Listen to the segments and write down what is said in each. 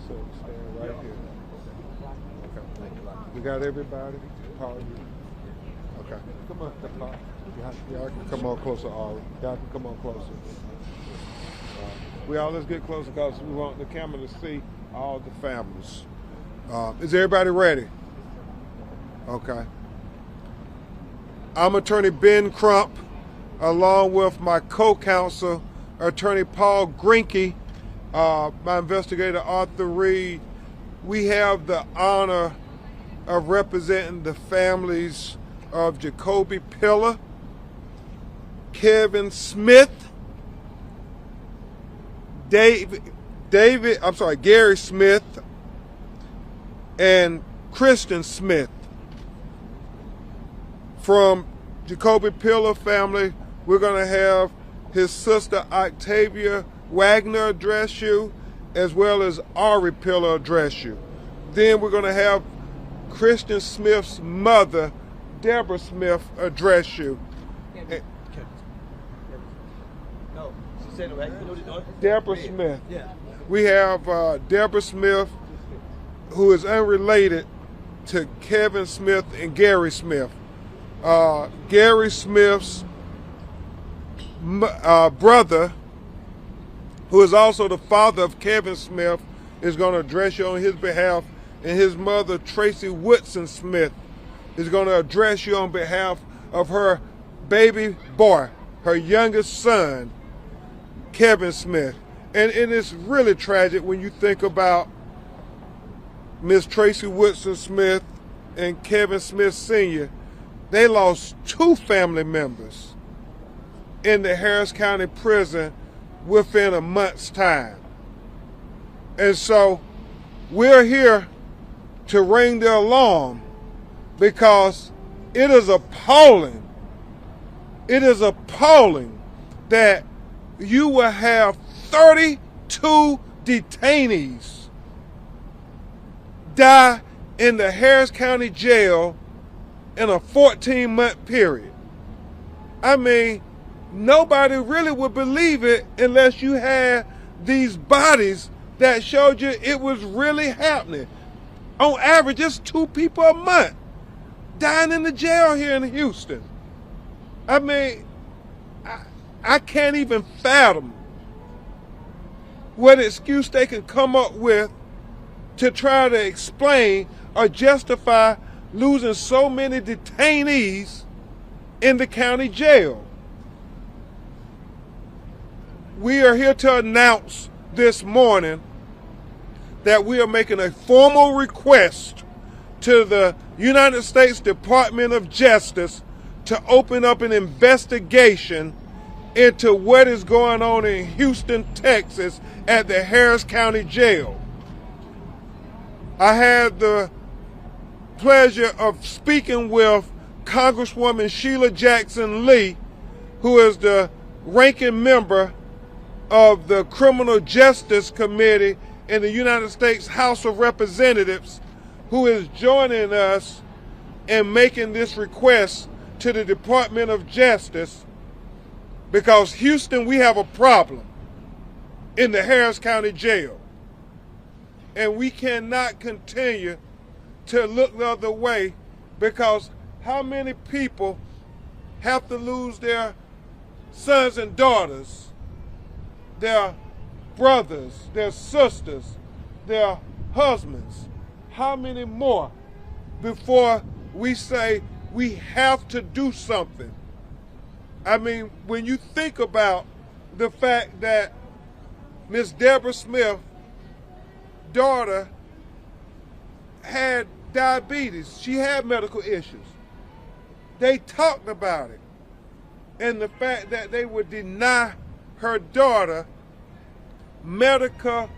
stand right here. Okay. We got everybody? Paul, okay. Come on, Paul. Y'all can come on closer, Ari. Y'all can come on closer. Let's get closer because we want the camera to see all the families. Is everybody ready? Okay. I'm Attorney Ben Crump, along with my co-counsel, Attorney Paul Grinke, my investigator, Arthur Reed. We have the honor of representing the families of Jacoby Pillar, Kevin Smith, Gary Smith, and Christian Smith. From Jacoby Pillar family, we're going to have his sister Octavia Wagner address you, as well as Ari Pillar address you. Then we're going to have Christian Smith's mother, Deborah Smith, address you. No, she said it right. You know what you're doing? Deborah Smith. Yeah. We have Deborah Smith, who is unrelated to Kevin Smith and Gary Smith. Gary Smith's brother, who is also the father of Kevin Smith, is going to address you on his behalf, and his mother, Tracy Woodson Smith, is going to address you on behalf of her baby boy, her youngest son, Kevin Smith. And it's really tragic when you think about Miss Tracy Woodson Smith and Kevin Smith Sr. They lost 2 family members in the Harris County Prison within a month's time. And so we're here to ring the alarm because it is appalling. It is appalling that you will have 32 detainees die in the Harris County Jail in a 14-month period. I mean, nobody really would believe it unless you had these bodies that showed you it was really happening. On average, it's 2 people a month dying in the jail here in Houston. I mean, I can't even fathom what excuse they can come up with to try to explain or justify losing so many detainees in the county jail. We are here to announce this morning that we are making a formal request to the United States Department of Justice to open up an investigation into what is going on in Houston, Texas at the Harris County Jail. I had the pleasure of speaking with Congresswoman Sheila Jackson Lee, who is the ranking member of the Criminal Justice Committee in the United States House of Representatives, who is joining us in making this request to the Department of Justice, because Houston, we have a problem in the Harris County Jail. And we cannot continue to look the other way, because how many people have to lose their sons and daughters, their brothers, their sisters, their husbands? How many more before we say we have to do something? I mean, when you think about the fact that Miss Deborah Smith's daughter had diabetes, she had medical issues. They talked about it. And the fact that they would deny her daughter medical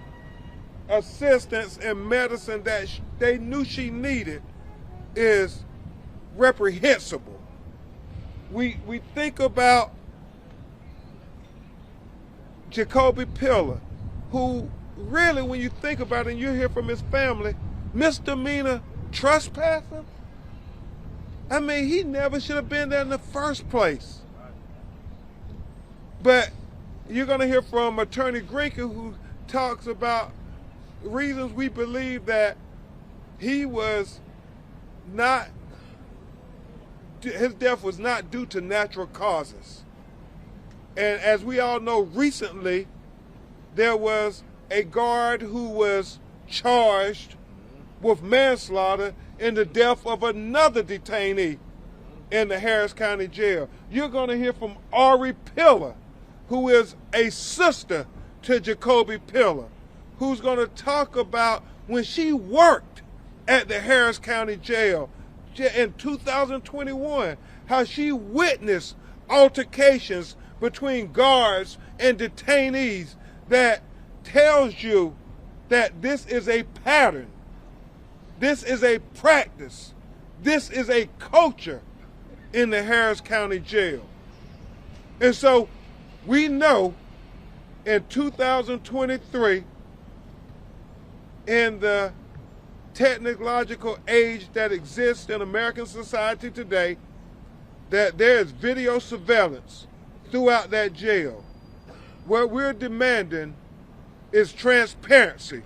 assistance and medicine that they knew she needed is reprehensible. We think about Jacoby Pillar, who really, when you think about it and you hear from his family, misdemeanor trespassing. I mean, he never should have been there in the first place. But you're going to hear from Attorney Grinke, who talks about reasons we believe that he was not, his death was not due to natural causes. And as we all know, recently there was a guard who was charged with manslaughter in the death of another detainee in the Harris County Jail. You're going to hear from Ari Pillar, who is a sister to Jacoby Pillar, who's going to talk about when she worked at the Harris County Jail in 2021, how she witnessed altercations between guards and detainees that tells you that this is a pattern, this is a practice, this is a culture in the Harris County Jail. And so we know in 2023, in the technological age that exists in American society today, that there is video surveillance throughout that jail. What we're demanding is transparency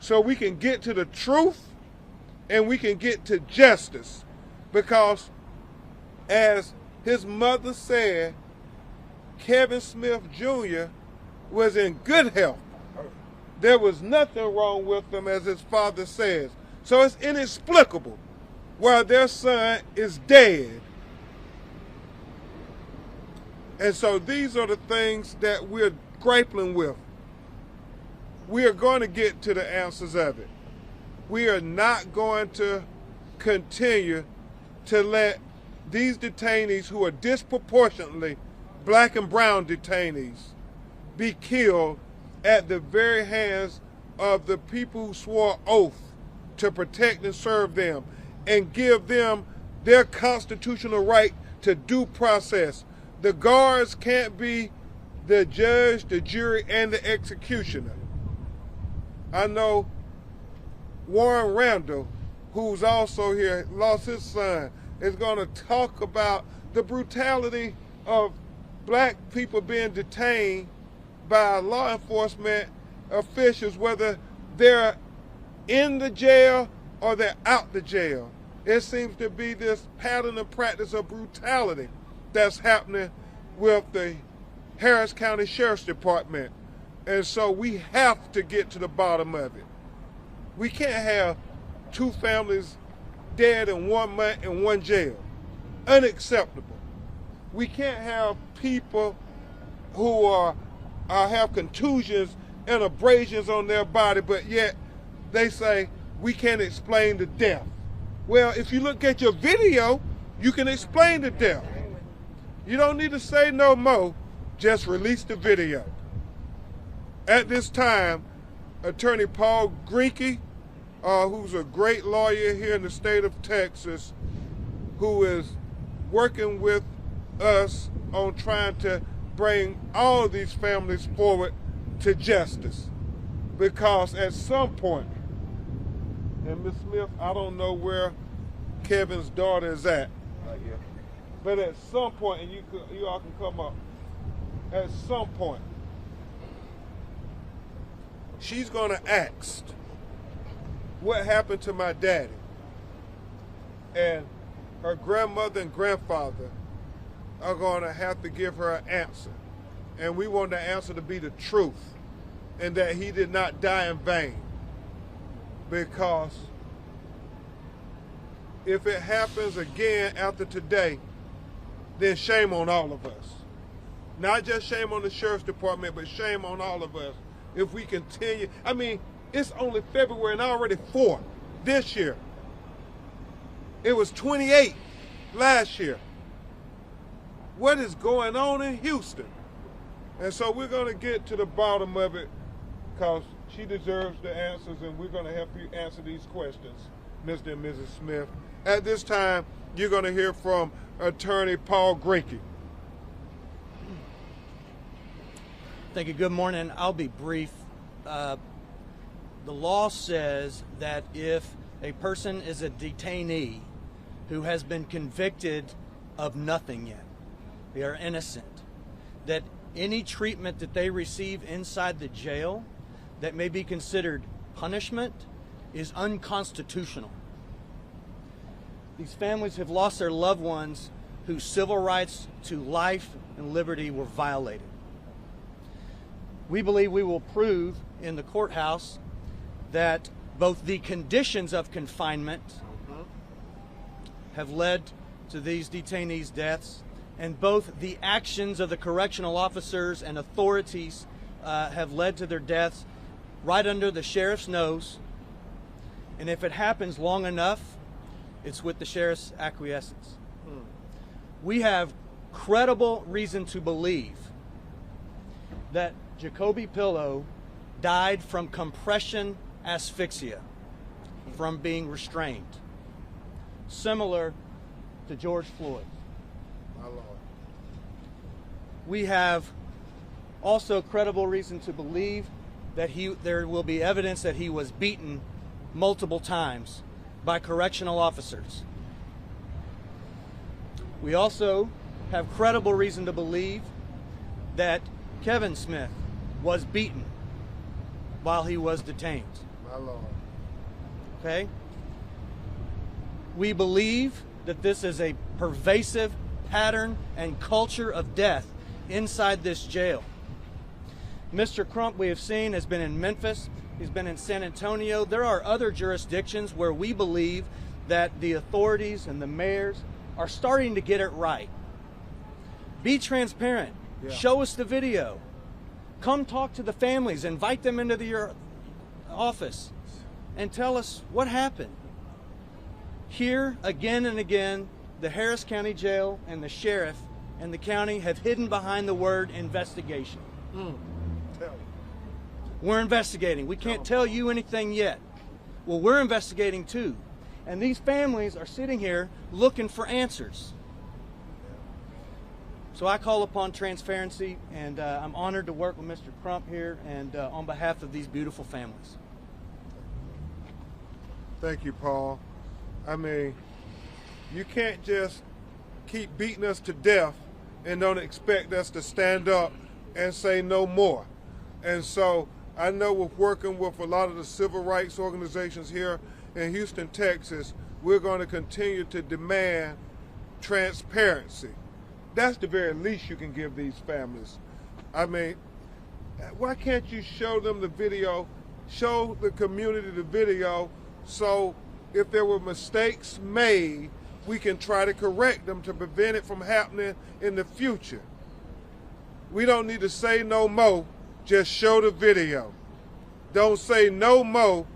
so we can get to the truth and we can get to justice. Because as his mother said, Kevin Smith Jr. was in good health. There was nothing wrong with him, as his father says. So it's inexplicable why their son is dead. And so these are the things that we're grappling with. We are going to get to the answers of it. We are not going to continue to let these detainees, who are disproportionately black and brown detainees, be killed at the very hands of the people who swore oath to protect and serve them and give them their constitutional right to due process. The guards can't be the judge, the jury, and the executioner. I know Warren Randall, who's also here, lost his son, is going to talk about the brutality of black people being detained by law enforcement officials, whether they're in the jail or they're out the jail. It seems to be this pattern and practice of brutality that's happening with the Harris County Sheriff's Department. And so we have to get to the bottom of it. We can't have two families dead in 1 month in one jail. Unacceptable. We can't have people who have contusions and abrasions on their body, but yet they say we can't explain the death. Well, if you look at your video, you can explain the death. You don't need to say no more, just release the video. At this time, Attorney Paul Grinke, who's a great lawyer here in the state of Texas, who is working with us on trying to bring all of these families forward to justice. Because at some point, and Ms. Smith, I don't know where Kevin's daughter is at, but at some point, and you all can come up, at some point, she's going to ask, what happened to my daddy? And her grandmother and grandfather are going to have to give her an answer. And we want the answer to be the truth, and that he did not die in vain. Because if it happens again after today, then shame on all of us. Not just shame on the Sheriff's Department, but shame on all of us if we continue. I mean, it's only February and already 4 this year. It was 28 last year. What is going on in Houston? And so we're going to get to the bottom of it, because she deserves the answers, and we're going to help you answer these questions, Mr. and Mrs. Smith. At this time, you're going to hear from Attorney Paul Grinke. Thank you. Good morning. I'll be brief. The law says that if a person is a detainee who has been convicted of nothing yet, they are innocent, that any treatment that they receive inside the jail that may be considered punishment is unconstitutional. These families have lost their loved ones whose civil rights to life and liberty were violated. We believe we will prove in the courthouse that both the conditions of confinement have led to these detainees' deaths, and both the actions of the correctional officers and authorities have led to their deaths right under the sheriff's nose. And if it happens long enough, it's with the sheriff's acquiescence. We have credible reason to believe that Jacoby Pillow died from compression asphyxia, from being restrained, similar to George Floyd. My Lord. We have also credible reason to believe that there will be evidence that he was beaten multiple times by correctional officers. We also have credible reason to believe that Kevin Smith was beaten while he was detained. My Lord. Okay? We believe that this is a pervasive pattern and culture of death inside this jail. Mr. Crump, we have seen, has been in Memphis. He's been in San Antonio. There are other jurisdictions where we believe that the authorities and the mayors are starting to get it right. Be transparent. Yeah. Show us the video. Come talk to the families. Invite them into your office and tell us what happened. Here, again and again, the Harris County Jail and the sheriff and the county have hidden behind the word investigation. Tell you. We're investigating. We can't tell you anything yet. Well, we're investigating too. And these families are sitting here looking for answers. So I call upon transparency, and I'm honored to work with Mr. Crump here and on behalf of these beautiful families. Thank you, Paul. I mean, you can't just keep beating us to death and don't expect us to stand up and say no more. And so I know with working with a lot of the civil rights organizations here in Houston, Texas, we're going to continue to demand transparency. That's the very least you can give these families. I mean, why can't you show them the video, show the community the video, so if there were mistakes made, we can try to correct them to prevent it from happening in the future. We don't need to say no more, just show the video. Don't say no more,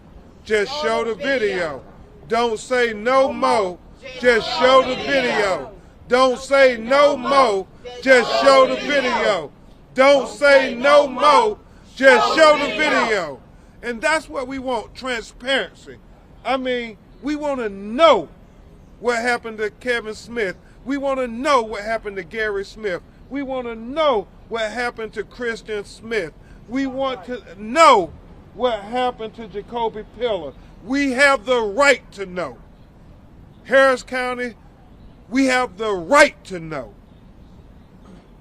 just show the video. Don't say no more, just show the video. Don't say no more, just show the video. Don't say no more, just show the video. And that's what we want, transparency. I mean, we want to know what happened to Kevin Smith. We want to know what happened to Gary Smith. We want to know what happened to Christian Smith. We want to know what happened to Jacoby Pillow. We have the right to know. Harris County, we have the right to know.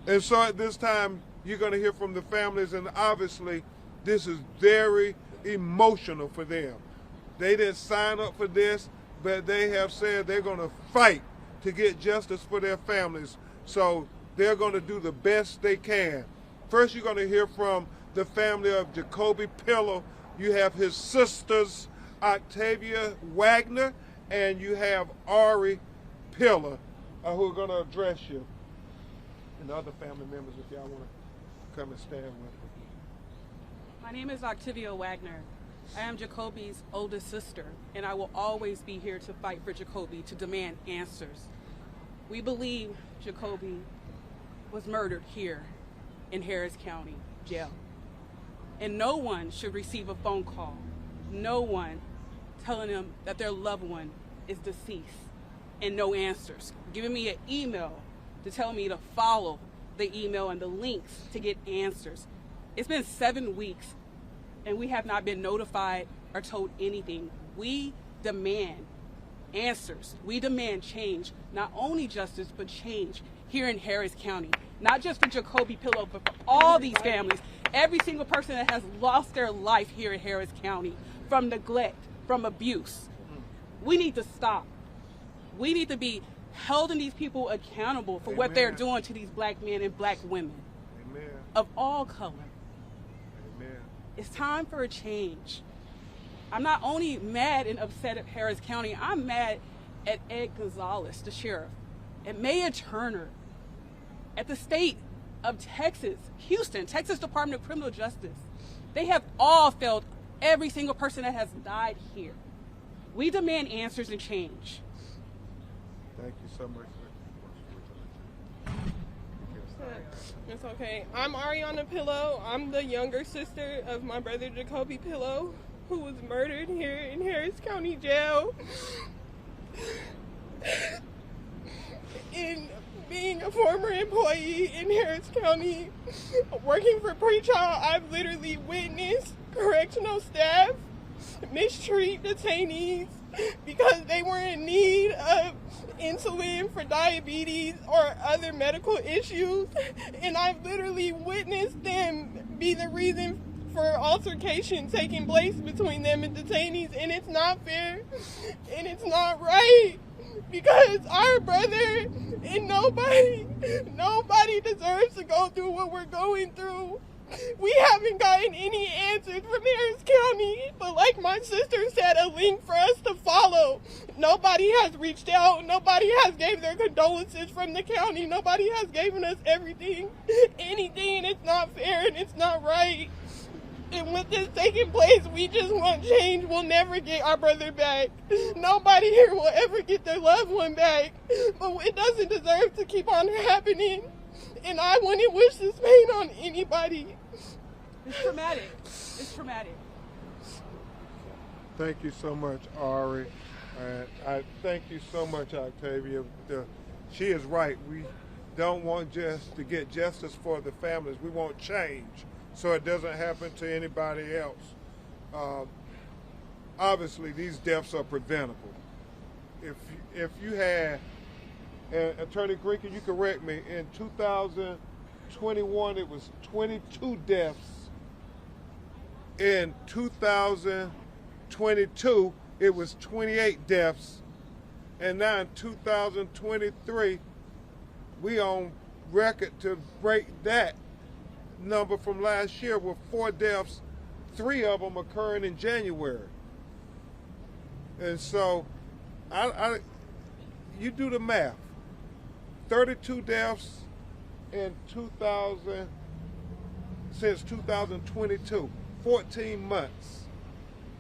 And so at this time, you're going to hear from the families, and obviously this is very emotional for them. They didn't sign up for this, but they have said they're going to fight to get justice for their families. So they're going to do the best they can. First, you're going to hear from the family of Jacoby Pillow. You have his sisters, Octavia Wagner, and you have Ari Pillow, who are going to address you. And the other family members, if y'all want to come and stand with me. My name is Octavia Wagner. I am Jacoby's oldest sister, and I will always be here to fight for Jacoby, to demand answers. We believe Jacoby was murdered here in Harris County Jail. And no one should receive a phone call, no one telling them that their loved one is deceased and no answers, giving me an email to tell me to follow the email and the links to get answers. It's been 7 weeks and we have not been notified or told anything. We demand answers. We demand change, not only justice, but change here in Harris County. not just for Jacoby Pillow, but for all these families, every single person that has lost their life here in Harris County from neglect, from abuse. We need to stop. We need to be holding these people accountable for what they're doing to these black men and black women of all color. It's time for a change. I'm not only mad and upset at Harris County, I'm mad at Ed Gonzalez, the sheriff, at Mayor Turner, at the state of Texas, Houston, Texas Department of Criminal Justice. They have all failed every single person that has died here. We demand answers and change. Thank you so much. It's okay. I'm Ariana Pillow. I'm the younger sister of my brother Jacoby Pillow, who was murdered here in Harris County Jail. In being a former employee in Harris County, working for pretrial, I've literally witnessed correctional staff mistreat detainees because they were in need of insulin for diabetes or other medical issues, and I've literally witnessed them be the reason for altercation taking place between them and detainees, and it's not fair and it's not right, because our brother and nobody deserves to go through what we're going through. We haven't gotten any answers from Harris County, but like my sister said, a link for us to follow. Nobody has reached out. Nobody has gave their condolences from the county. Nobody has given us anything, and it's not fair and it's not right. And with this taking place, we just want change. We'll never get our brother back. Nobody here will ever get their loved one back, but it doesn't deserve to keep on happening. And I wouldn't wish this pain on anybody. It's traumatic. It's traumatic. Thank you so much, Ari. And I thank you so much, Octavia. She is right. We don't want just to get justice for the families. We want change so it doesn't happen to anybody else. Obviously, these deaths are preventable. If you had, and Attorney Grinke, you correct me, in 2021 it was 22 deaths. In 2022 it was 28 deaths. And now in 2023 we on record to break that number from last year with 4 deaths, 3 of them occurring in January. And so you do the math. 32 deaths in since 2022, 14 months.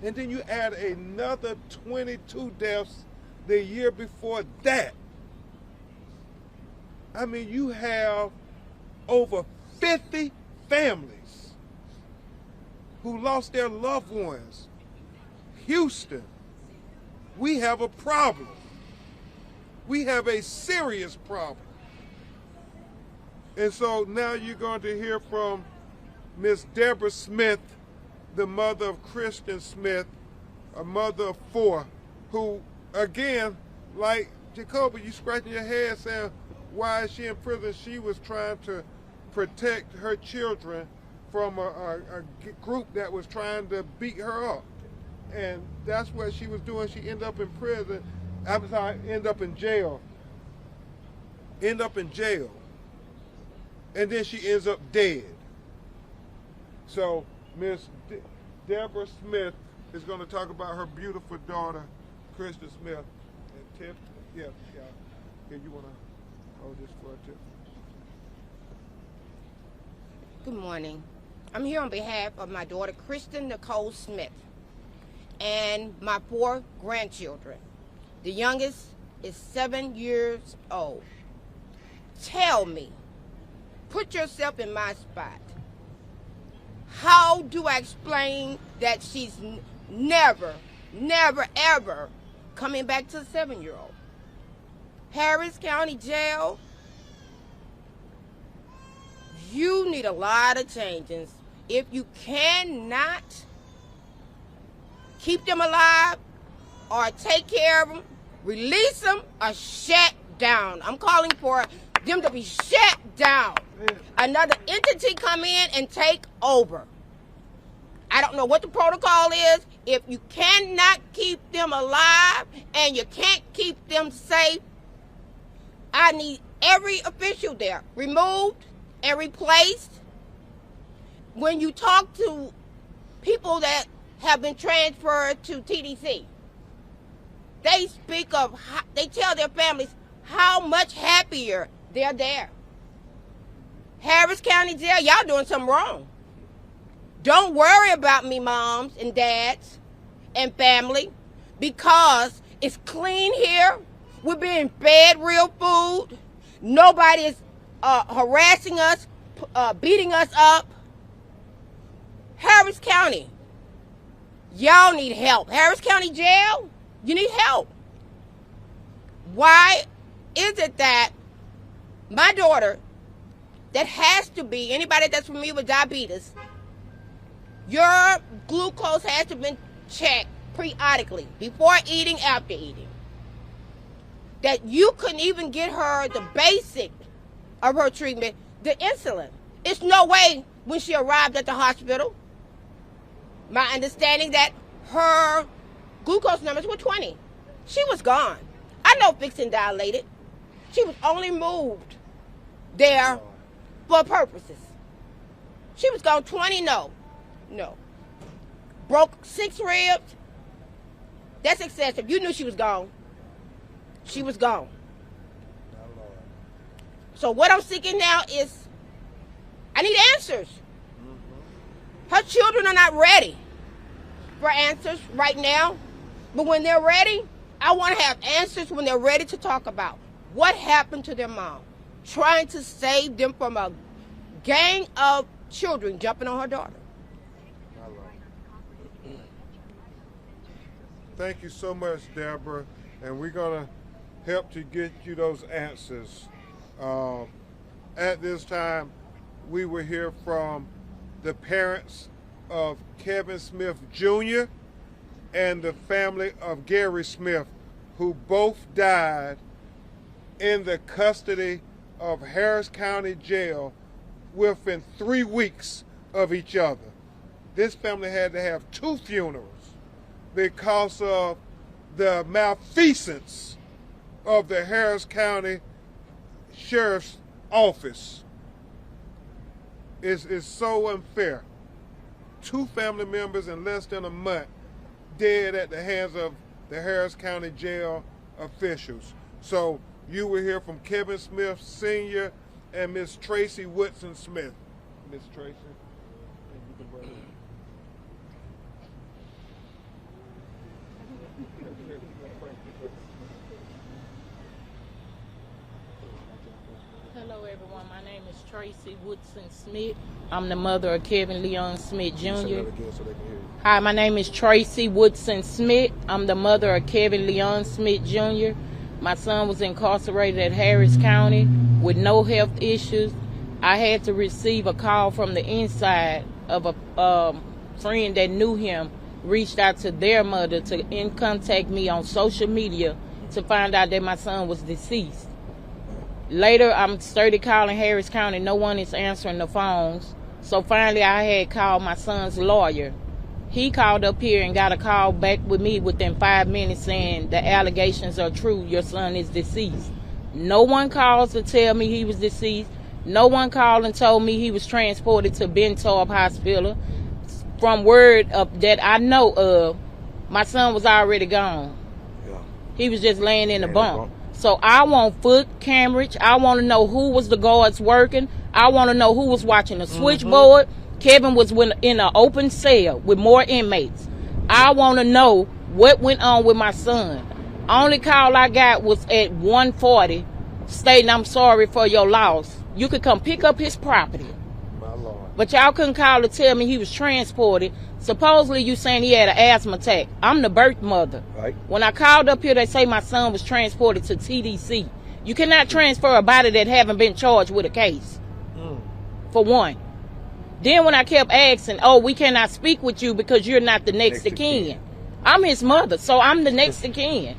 And then you add another 22 deaths the year before that. I mean, you have over 50 families who lost their loved ones. Houston, we have a problem. We have a serious problem. And so now you're going to hear from Miss Deborah Smith, the mother of Christian Smith, a mother of 4, who, again, like Jacoby, you scratching your head saying, why is she in prison? She was trying to protect her children from a group that was trying to beat her up. And that's what she was doing. She ended up in prison. End up in jail. And then she ends up dead. So Miss Deborah Smith is going to talk about her beautiful daughter, Kristen Smith. And Tip, yeah. Here, you want to hold this for a tip? Good morning. I'm here on behalf of my daughter, Kristen Nicole Smith, and my 4 grandchildren. The youngest is 7 years old. Tell me, put yourself in my spot. How do I explain that she's never, ever coming back to the 7-year-old? Harris County Jail, you need a lot of changes. If you cannot keep them alive or take care of them, release them or shut down. I'm calling for them to be shut down. another entity come in and take over. I don't know what the protocol is. If you cannot keep them alive and you can't keep them safe, I need every official there removed and replaced. When you talk to people that have been transferred to TDC, they speak of, they tell their families how much happier they're there. Harris County Jail, y'all doing something wrong. Don't worry about me, moms and dads and family, because it's clean here. We're being fed real food. Nobody is harassing us, beating us up. Harris County, y'all need help. Harris County Jail, you need help. Why is it that my daughter, that has to be, anybody that's familiar with diabetes, your glucose has to be checked periodically, before eating, after eating. That you couldn't even get her the basic of her treatment, the insulin. It's no way when she arrived at the hospital, my understanding that her glucose numbers were 20. She was gone. I know fixing dilated. She was only moved there for purposes. She was gone. 20, no. Broke 6 ribs. That's excessive. You knew she was gone. She was gone. So what I'm seeking now is, I need answers. Her children are not ready for answers right now. But when they're ready, I want to have answers when they're ready to talk about what happened to their mom. Trying to save them from a gang of children jumping on her daughter. Thank you so much, Deborah. And we're going to help to get you those answers. At this time, we will hear from the parents of Kevin Smith Jr. and the family of Gary Smith, who both died in the custody of Harris County Jail within 3 weeks of each other. This family had to have 2 funerals because of the malfeasance of the Harris County Sheriff's Office. It's so unfair. 2 family members in less than a month dead at the hands of the Harris County Jail officials. So you will hear from Kevin Smith Sr. and Miss Tracy Woodson Smith. Miss Tracy. Hello everyone, my name is Tracy Woodson Smith. I'm the mother of Kevin Leon Smith Jr. Hi, my name is Tracy Woodson Smith. I'm the mother of Kevin Leon Smith Jr. My son was incarcerated at Harris County with no health issues. I had to receive a call from the inside of a friend that knew him, reached out to their mother to contact me on social media to find out that my son was deceased. Later, I'm started calling Harris County. No one is answering the phones. So finally, I had called my son's lawyer. He called up here and got a call back with me within 5 minutes saying the allegations are true. Your son is deceased. No one called to tell me he was deceased. No one called and told me he was transported to Ben Crump Hospital. From word that I know of, my son was already gone. Yeah. He was just laying in the bunk. So I want foot cameras. I want to know who was the guards working. I want to know who was watching the switchboard. Kevin was in an open cell with more inmates. I want to know what went on with my son. Only call I got was at 1:40 stating, I'm sorry for your loss. You could come pick up his property. My Lord. But y'all couldn't call to tell me he was transported. Supposedly you saying he had an asthma attack. I'm the birth mother. Right. When I called up here, they say my son was transported to TDC. You cannot transfer a body that haven't been charged with a case. For one. Then when I kept asking, oh, we cannot speak with you because you're not the next of kin. I'm his mother, so I'm the next of kin.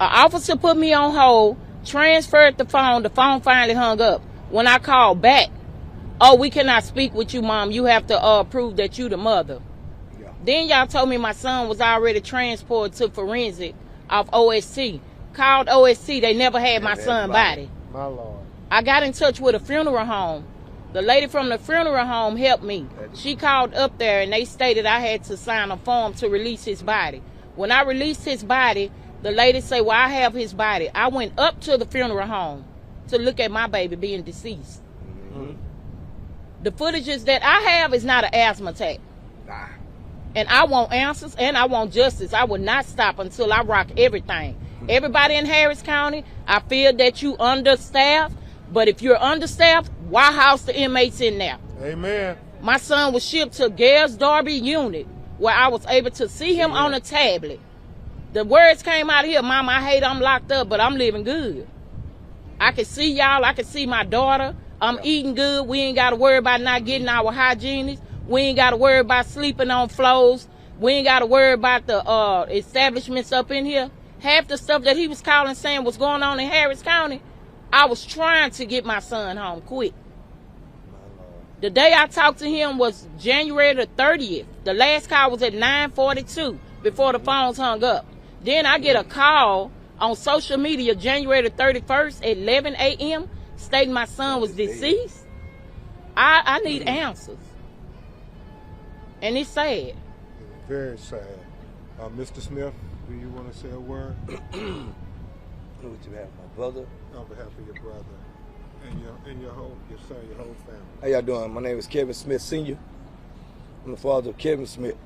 An officer put me on hold, transferred the phone finally hung up. When I called back, oh, we cannot speak with you, Mom. You have to prove that you the mother. Yeah. Then y'all told me my son was already transported to forensic off OST. Called OST, they never had my son's body. My Lord. I got in touch with a funeral home. The lady from the funeral home helped me. She called up there and they stated I had to sign a form to release his body. When I released his body, the lady said, well, I have his body. I went up to the funeral home to look at my baby being deceased. Mm-hmm. The footages that I have is not an asthma attack. Nah. And I want answers and I want justice. I will not stop until I rock everything. Mm-hmm. Everybody in Harris County, I feel that you understaffed, but if you're understaffed, why house the inmates in there? Amen. My son was shipped to Gales Darby unit where I was able to see him on a tablet. The words came out of here, Mama, I hate I'm locked up, but I'm living good. I can see y'all. I can see my daughter. I'm eating good. We ain't got to worry about not getting our hygienists. We ain't got to worry about sleeping on floors. We ain't got to worry about the establishments up in here. Half the stuff that he was calling saying was going on in Harris County, I was trying to get my son home quick. The day I talked to him was January the 30th. The last call was at 9:42 before the phones hung up. Then I get a call on social media January the 31st at 11 a.m. stating my son was deceased. I need answers. And it's sad. Very sad. Mr. Smith, do you want to say a word? What you have, my brother? On behalf of your brother and your son, your whole family. How y'all doing? My name is Kevin Smith Sr. I'm the father of Kevin Smith.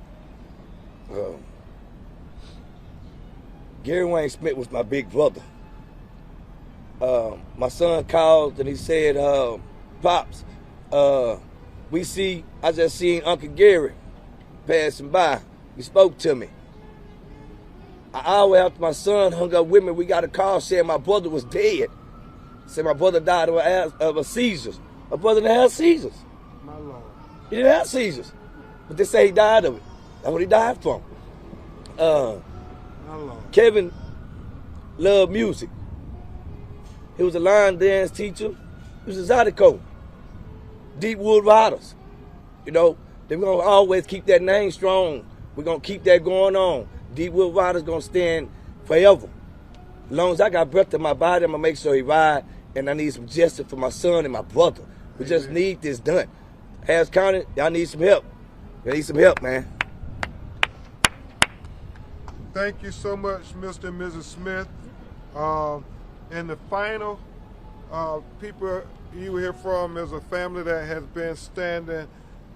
Gary Wayne Smith was my big brother. My son called and he said, Pops, I just seen Uncle Gary passing by. He spoke to me. An hour after my son hung up with me, we got a call saying my brother was dead. Said my brother died of a seizures. My brother didn't have seizures. My Lord. He didn't have seizures. But they say he died of it. That's what he died from. My Lord. Kevin loved music. He was a line dance teacher. He was a Zydeco. Deepwood Riders. You know, they're going to always keep that name strong. We're going to keep that going on. Deepwood Riders going to stand forever. As long as I got breath in my body, I'm going to make sure he ride. And I need some justice for my son and my brother. We just need this done. Harris County, y'all need some help. You need some help, man. Thank you so much, Mr. and Mrs. Smith. And the final people you hear from is a family that has been standing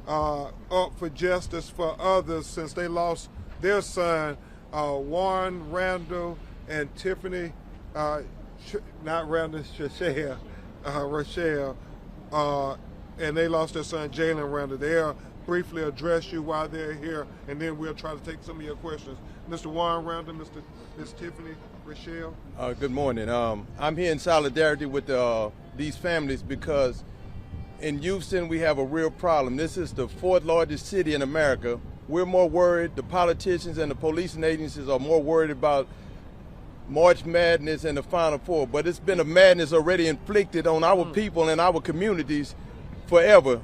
up for justice for others since they lost their son, Warren Randall and Tiffany, not Randall, Rochelle, and they lost their son, Jalen Randall. They'll briefly address you while they're here, and then we'll try to take some of your questions. Mr. Warren Randall, Miss Tiffany, Rochelle. Good morning. I'm here in solidarity with these families because in Houston we have a real problem. This is the fourth largest city in America. We're more worried, the politicians and the policing agencies are more worried about March Madness and the Final Four, but it's been a madness already inflicted on our people and our communities forever.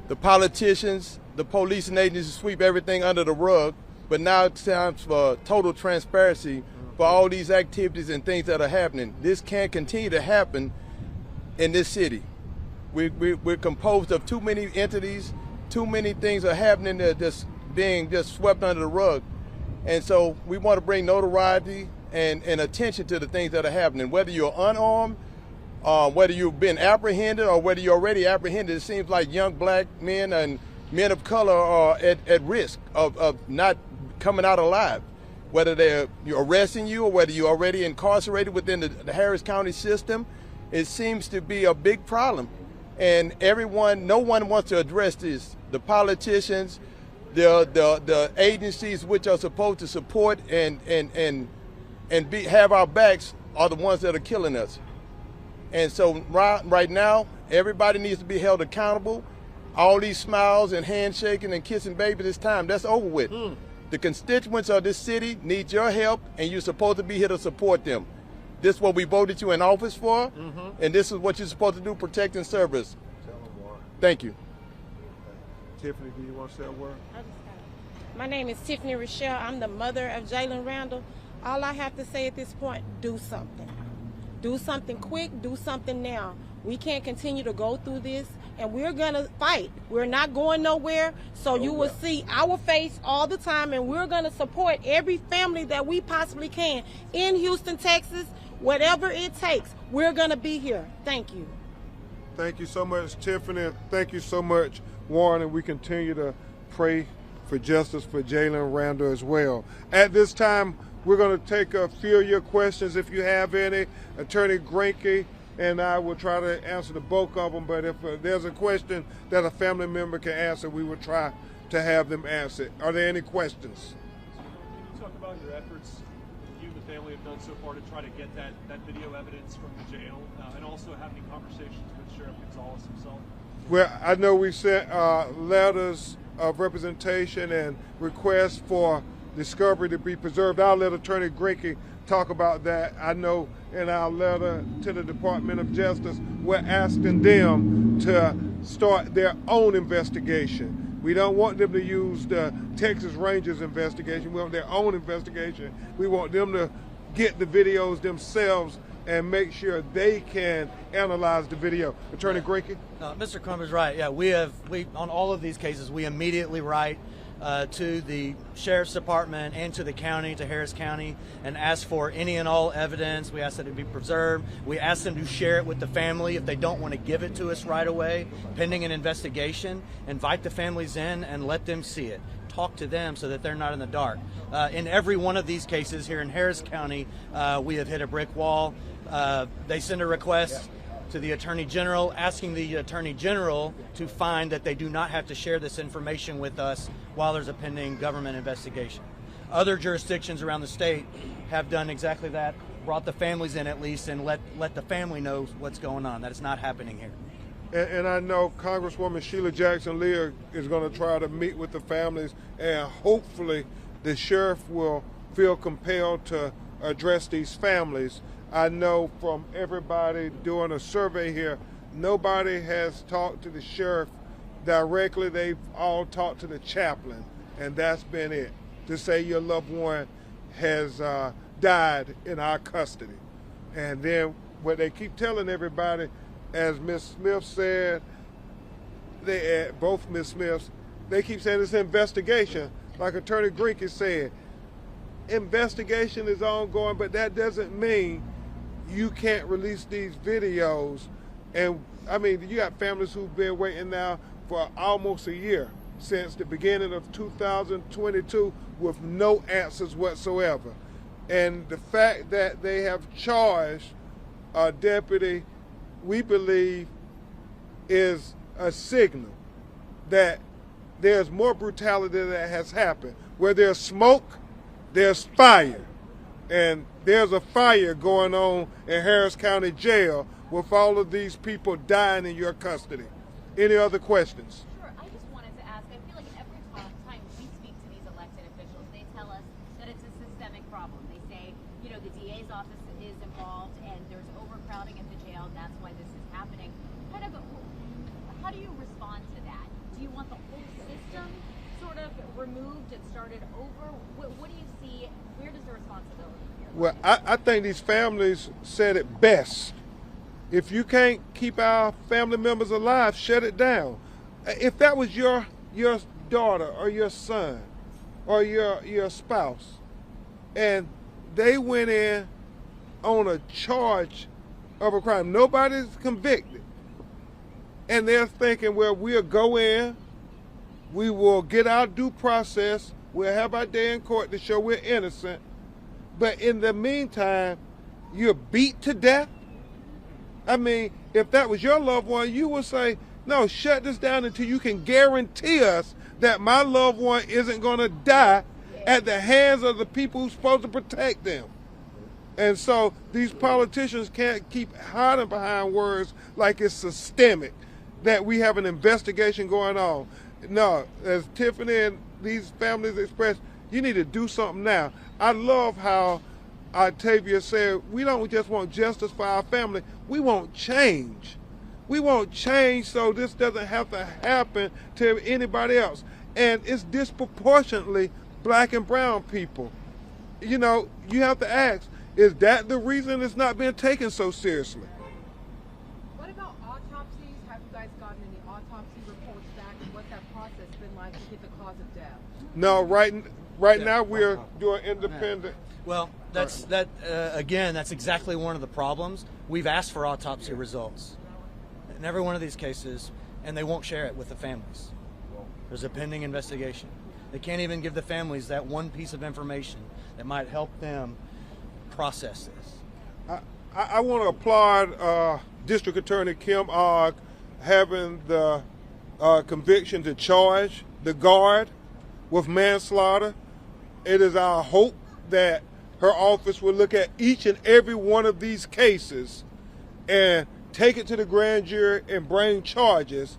The politicians, the policing agencies sweep everything under the rug, but now it's time for total transparency for all these activities and things that are happening. This can't continue to happen in this city. We're composed of too many entities, too many things are happening that are just being swept under the rug. And so we want to bring notoriety and attention to the things that are happening, whether you're unarmed, whether you've been apprehended or whether you're already apprehended. It seems like young black men and men of color are at risk of not coming out alive, whether they're arresting you or whether you're already incarcerated within the Harris County system. It seems to be a big problem. And no one wants to address this. The politicians, the agencies which are supposed to support and have our backs are the ones that are killing us. And so right now, everybody needs to be held accountable. All these smiles and handshaking and kissing babies, it's time. That's over with. The constituents of this city need your help, and you're supposed to be here to support them. This is what we voted you in office for, and this is what you're supposed to do, protect and serve us. Thank you. Tiffany, do you want to say a word? My name is Tiffany Rochelle. I'm the mother of Jalen Randall. All I have to say at this point, do something. Do something quick, do something now. We can't continue to go through this, and we're going to fight. We're not going nowhere, so you will see our face all the time, and we're going to support every family that we possibly can in Houston, Texas, whatever it takes. We're going to be here. Thank you. Thank you so much, Tiffany. Thank you so much, Warren, and we continue to pray for justice for Jalen Randall as well. At this time, we're going to take a few of your questions if you have any. Attorney Grinke and I will try to answer the bulk of them, but if there's a question that a family member can answer, we will try to have them answer. Are there any questions? Can you talk about your efforts you and the family have done so far to try to get that video evidence from the jail, and also have any conversations with Sheriff Gonzalez himself? Well, I know we sent letters of representation and requests for discovery to be preserved. I'll let Attorney Grinke talk about that. I know in our letter to the Department of Justice, we're asking them to start their own investigation. We don't want them to use the Texas Rangers investigation. We want their own investigation. We want them to get the videos themselves and make sure they can analyze the video. Attorney Grinke? Mr. Crump is right. Yeah, we on all of these cases, we immediately write to the Sheriff's Department and to the county, to Harris County, and ask for any and all evidence. We ask that it be preserved. We ask them to share it with the family if they don't want to give it to us right away, pending an investigation. Invite the families in and let them see it. Talk to them so that they're not in the dark. In every one of these cases here in Harris County, we have hit a brick wall. They send a request to the Attorney General, asking the Attorney General to find that they do not have to share this information with us while there's a pending government investigation. Other jurisdictions around the state have done exactly that, brought the families in at least, and let the family know what's going on. That is not happening here. And I know Congresswoman Sheila Jackson-Lear is going to try to meet with the families, and hopefully the sheriff will feel compelled to address these families. I know from everybody doing a survey here, nobody has talked to the sheriff directly. They've all talked to the chaplain, and that's been it, to say your loved one has died in our custody. And then what they keep telling everybody, as Ms. Smith said, both Ms. Smiths, they keep saying it's an investigation. Like Attorney Grinke said, investigation is ongoing, but that doesn't mean you can't release these videos. And I mean, you got families who've been waiting now for almost a year, since the beginning of 2022, with no answers whatsoever. And the fact that they have charged a deputy, we believe, is a signal that there's more brutality that has happened. Where there's smoke, there's fire. And there's a fire going on in Harris County Jail with all of these people dying in your custody. Any other questions? Sure. I just wanted to ask, I feel like every time we speak to these elected officials, they tell us that it's a systemic problem. They say, you know, the DA's office is involved and there's overcrowding at the jail, and that's why this is happening. How do you respond to that? Do you want the whole system sort of removed and started over? What do you see? Where does the responsibility here? Well, I think these families said it best. If you can't keep our family members alive, shut it down. If that was your daughter or your son or your spouse, and they went in on a charge of a crime, nobody's convicted, and they're thinking, well, we'll go in, we will get our due process, we'll have our day in court to show we're innocent, but in the meantime, you're beat to death? I mean, if that was your loved one, you would say, no, shut this down until you can guarantee us that my loved one isn't going to die at the hands of the people who's supposed to protect them. And so these politicians can't keep hiding behind words like it's systemic, that we have an investigation going on. No, as Tiffany and these families expressed, you need to do something now. I love how Octavia said, we don't just want justice for our family, we want change. We want change so this doesn't have to happen to anybody else. And it's disproportionately black and brown people. You know, you have to ask, is that the reason it's not being taken so seriously? What about autopsies? Have you guys gotten any autopsy reports back? And what's that process been like to get the cause of death? No, right now we're doing independent. Well, again, that's exactly one of the problems. We've asked for autopsy results in every one of these cases, and they won't share it with the families. There's a pending investigation. They can't even give the families that one piece of information that might help them process this. I want to applaud District Attorney Kim Ogg having the conviction to charge the guard with manslaughter. It is our hope that her office will look at each and every one of these cases and take it to the grand jury and bring charges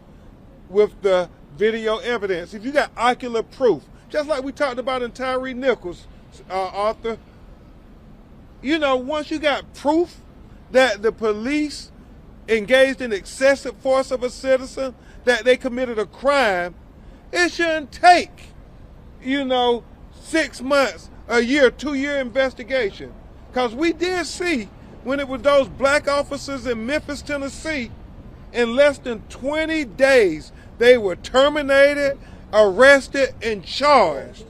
with the video evidence. If you got ocular proof, just like we talked about in Tyree Nichols, Arthur, you know, once you got proof that the police engaged in excessive force of a citizen, that they committed a crime, it shouldn't take, 6 months, a year, 2-year investigation. Because we did see when it was those black officers in Memphis, Tennessee, in less than 20 days, they were terminated, arrested, and charged.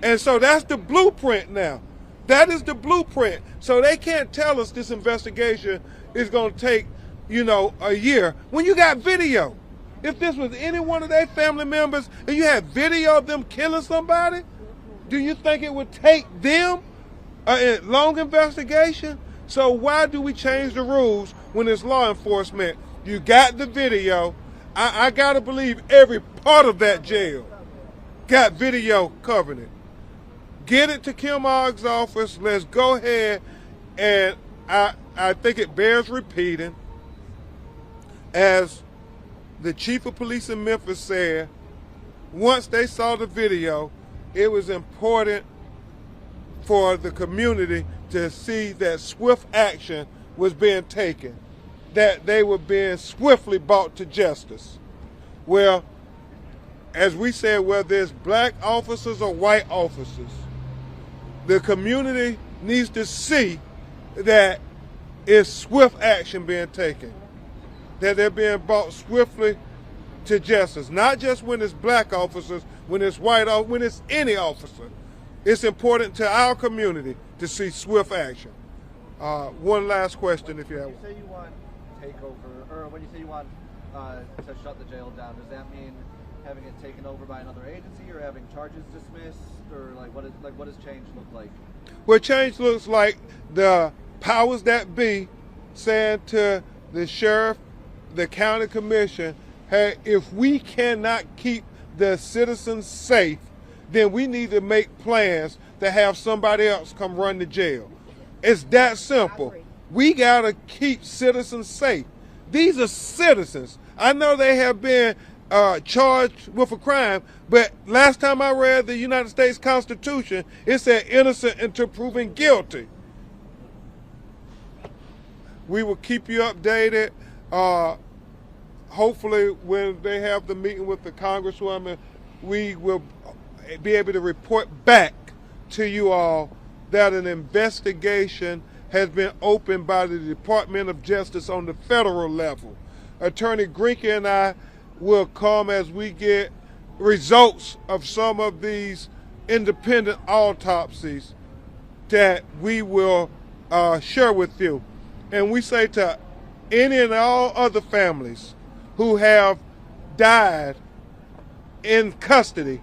And so that's the blueprint now. That is the blueprint. So they can't tell us this investigation is going to take, a year when you got video. If this was any one of their family members and you had video of them killing somebody, do you think it would take them a long investigation? So why do we change the rules when it's law enforcement? You got the video. I got to believe every part of that jail got video covering it. Get it to Kim Ogg's office. Let's go ahead. And I think it bears repeating. As the chief of police in Memphis said, once they saw the video, it was important for the community to see that swift action was being taken, that they were being swiftly brought to justice. Well, as we said, whether it's black officers or white officers, the community needs to see that it's swift action being taken, that they're being brought swiftly to justice, not just when it's black officers, when it's white, when it's any officer. It's important to our community to see swift action. One last question, if you have one. When you say you want takeover, or when you say you want to shut the jail down, does that mean having it taken over by another agency, or having charges dismissed, or what does change look like? Well, change looks like the powers that be saying to the sheriff, the county commission, hey, if we cannot keep the citizens safe, then we need to make plans to have somebody else come run the jail. It's that simple. We got to keep citizens safe. These are citizens. I know they have been charged with a crime, but last time I read the United States Constitution, it said innocent until proven guilty. We will keep you updated. Hopefully when they have the meeting with the Congresswoman, we will be able to report back to you all that an investigation has been opened by the Department of Justice on the federal level. Attorney Grinke and I will come as we get results of some of these independent autopsies that we will share with you. And we say to any and all other families who have died in custody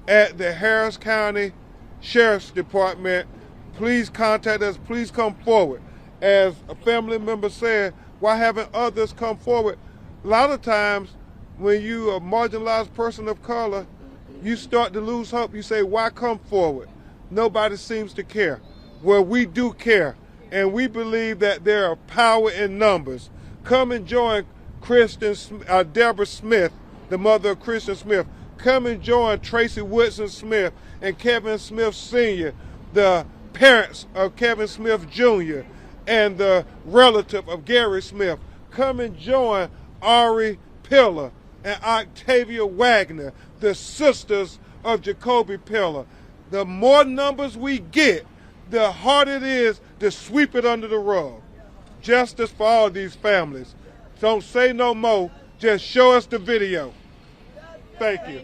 at the Harris County Sheriff's Department, please contact us, please come forward. As a family member said, why haven't others come forward? A lot of times when you are a marginalized person of color, you start to lose hope. You say, why come forward? Nobody seems to care. Well, we do care, and we believe that there are power in numbers. Come and join Deborah Smith, the mother of Christian Smith. Come and join Tracy Woodson Smith and Kevin Smith Sr., the parents of Kevin Smith Jr. and the relative of Gary Smith. Come and join Ari Pillar and Octavia Wagner, the sisters of Jacoby Pillar. The more numbers we get, the harder it is to sweep it under the rug. Justice for all these families. Don't say no more, just show us the video. Thank you.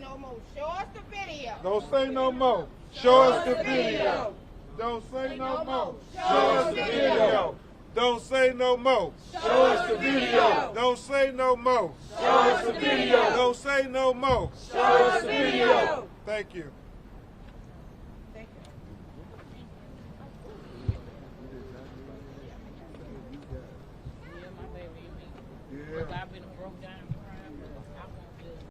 Show us the video. Don't say no more. Show us the video. Don't say no more. Show us the video. Don't say no more. Show us the video. Don't say no more. Show us the video. Don't say no more. Show us the video. Thank you.